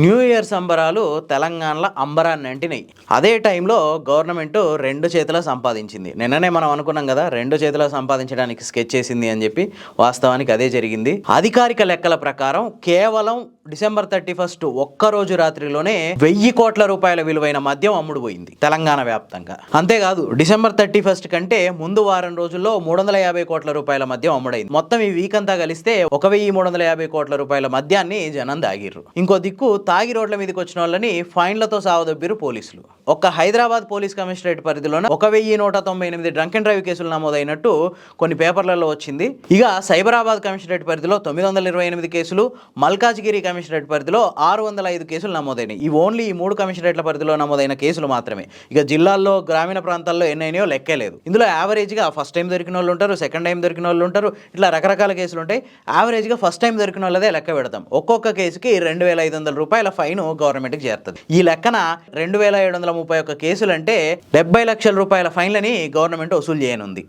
New year సంబరాలు తెలంగాణలో అంబరాన్ని అంటినాయి. అదే టైంలో గవర్నమెంట్ రెండు చేతుల సంపాదించింది. నిన్ననే మనం అనుకున్నాం కదా, రెండు చేతుల సంపాదించడానికి స్కెచ్ చేసింది అని చెప్పి. వాస్తవానికి అదే జరిగింది. అధికారిక లెక్కల ప్రకారం కేవలం డిసెంబర్ 31 ఒక్కరోజు రాత్రిలోనే 1000 కోట్ల రూపాయల విలువైన మద్యం అమ్ముడు పోయింది తెలంగాణ వ్యాప్తంగా. అంతేకాదు, డిసెంబర్ 31 కంటే ముందు వారం రోజుల్లో 350 కోట్ల రూపాయల మద్యం అమ్ముడైంది. మొత్తం ఈ వీక్ అంతా కలిస్తే 1350 కోట్ల రూపాయల మద్యాన్ని జనం దాగిర్రు. ఇంకో దిక్కు తాగి రోడ్ల మీదకి వచ్చిన వాళ్ళని ఫైన్లతో సావదొబ్బిరు పోలీసులు. ఒక్క హైదరాబాద్ పోలీస్ కమిషనరేట్ పరిధిలోనే 1198 డ్రంక్ అండ్ డ్రైవ్ కేసులు నమోదైనట్టు కొన్ని పేపర్లలో వచ్చింది. ఇక సైబరాబాద్ కమిషనరేట్ పరిధిలో 928 కేసులు, మల్కాజ్గిరి కమిషనరేట్ పరిధిలో 605 కేసులు నమోదైనాయి. ఈ ఓన్లీ ఈ 3 కమిషనరేట్ల పరిధిలో నమోదైన కేసులు మాత్రమే. ఇక జిల్లాల్లో గ్రామీణ ప్రాంతాల్లో ఎన్నైనాయో లెక్కే లేదు. ఇందులో యావరేజ్గా ఫస్ట్ టైం దొరికిన వాళ్ళు ఉంటారు, సెకండ్ టైం దొరికిన వాళ్ళు ఉంటారు, ఇట్లా రకరకాల కేసులు ఉంటాయి. యావరేజ్గా ఫస్ట్ టైం దొరికిన వాళ్ళదే లెక్క పెడతాం. ఒక్కొక్క కేసుకి 2500 రూపాయల ఫైన్ గవర్నమెంట్కి చేరుతుంది. ఈ లెక్కన 2731 కేసులు అంటే 70 లక్షల రూపాయల ఫైన్లని గవర్నమెంట్ వసూలు చేయనుంది.